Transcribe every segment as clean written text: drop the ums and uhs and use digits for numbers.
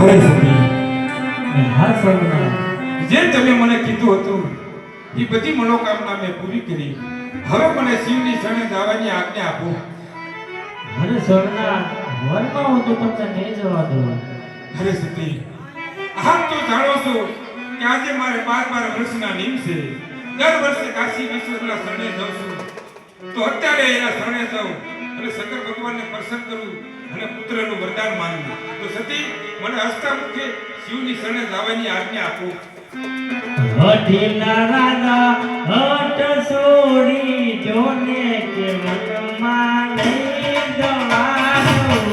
અરે સતી હા સ્વામિનારાયણ. જે તમે મને કીધું હતું એ બધી મનોકામના મેં પૂરી કરી. હવે મને શિવની શરણે જવાની આજ્ઞા આપો. મને સ્વામિનારાયણ વનમાં હું તો તમને નહીં જવા દઉં. અરે સતી આપ તો જાણો છો કે આજે મારે 12 વર્ષના નિયમ છે. દર વર્ષે કાશી વિશ્વના શરણે જાઉં છું. તો અત્યારે એના શરણે જાઉં અને શંકર ભગવાનને પ્રસન્ન કરું અને પુત્રનું વરદાન માંગું. તો સતી મને હસ્તમુખે શિવની શરણે જવાની આજ્ઞા આપો. હઠીલા રાજા હઠ છોડી જોને કે વનમાં નહીં જવા દઉં.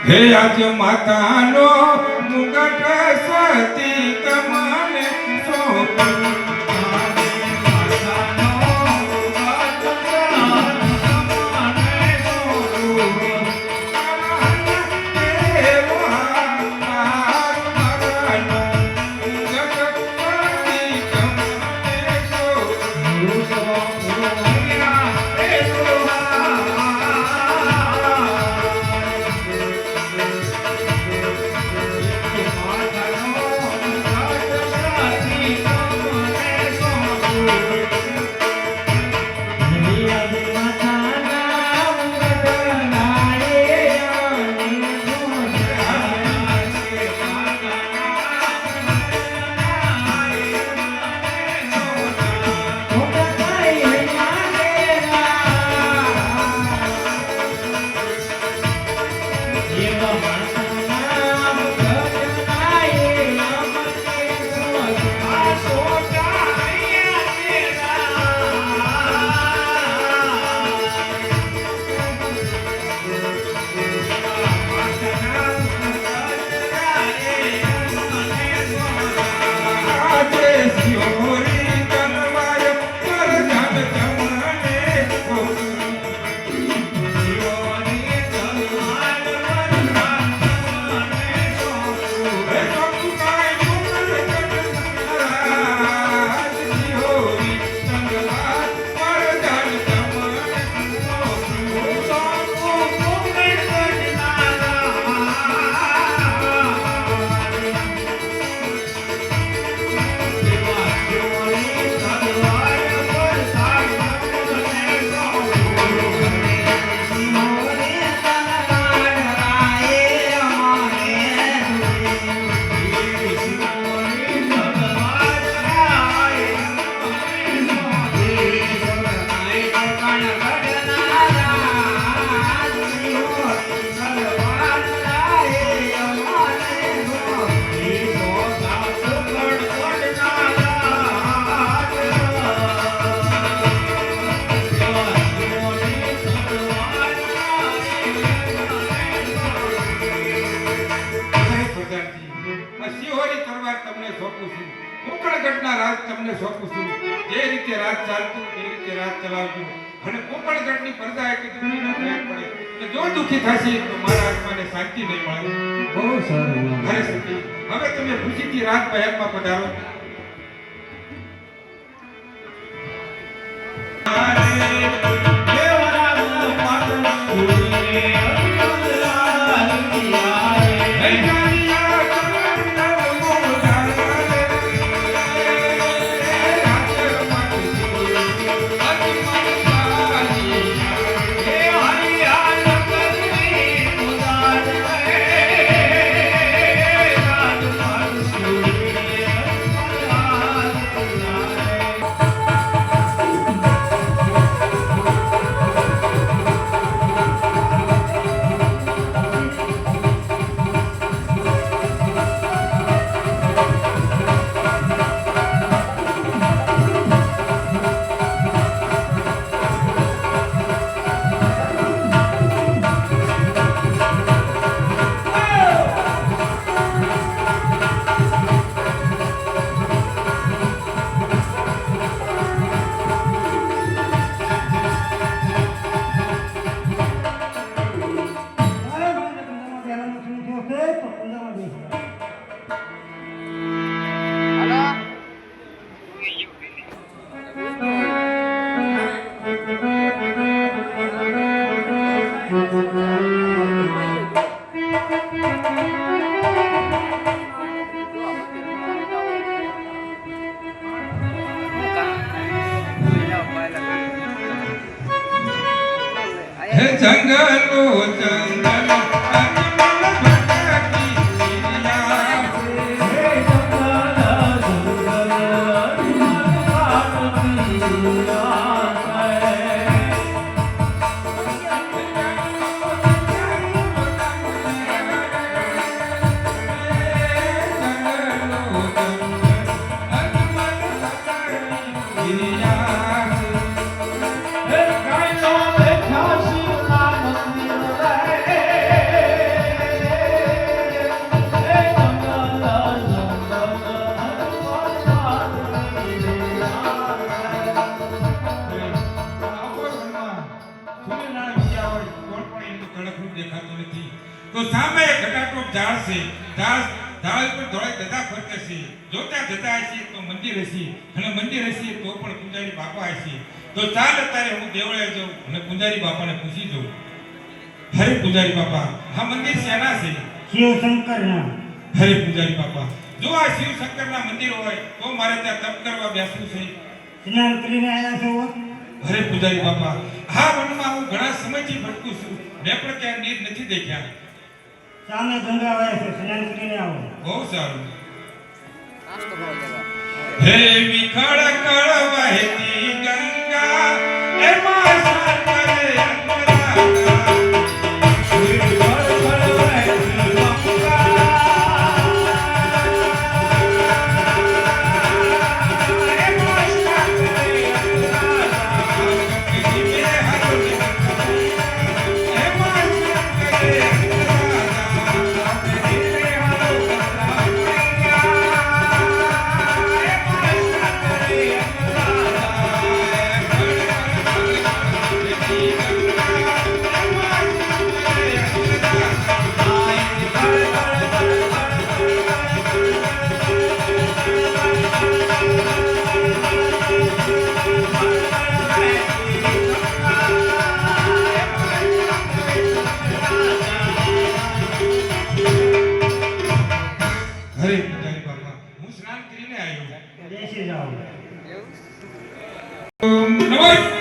હે આજ માતાનો મુગટ સતી તમને સોંપું. જે રીતે રાત ચાલતું એ રીતે રાત ચલાવજો અને પોપણગઢની પ્રજાએ કીધું ન થાય પડે કે જો દુખી થશે તો મારા આત્માને શાંતિ નહીં મળે. બહુ સારું અરે સતી હવે તમે ખુશીથી રાત મહેલમાં પધારો. હે જંગલો જંગલો તો સામે એક ઘટાટોપ ઝાડ છે. ઝાડ ઉપર ધોળાઈ ધજા ફરતે છે. જોતા ધજા હશે તો મંદિર હશે અને મંદિર હશે તો પણ પૂજારી બાપા હશે. તો ચાલ અત્યારે હું દેવળે જાઉં અને પૂજારી બાપાને પૂછી જાઉં. હરે પૂજારી બાપા આ મંદિર શેના છે? શિવશંકરના. હરે પૂજારી બાપા જો આ શિવશંકરના મંદિર હોય તો મારે ત્યાં તપ કરવા બેસવું છે. સ્નાન કરીને આવ્યા છો? હરે પૂજારી બાપા આ વનમાં હું ઘણા સમયથી ભટકું છું. મેં પણ ત્યાં નીર નથી દેખ્યા. સામે ગંગા વહે છે, સ્નાન કરીને આવો. બહુ સારું. હે વિખળ કળ વહેતી ગંગા એમાં સ્નાન કરે અંબરાના. વિખળ કળ વહેતી ગંગા એમાં સ્નાન કરે અંબરાના. ધીમે હાથે એમાં સ્નાન કરે બેસી જાઓ. નમસ્તે.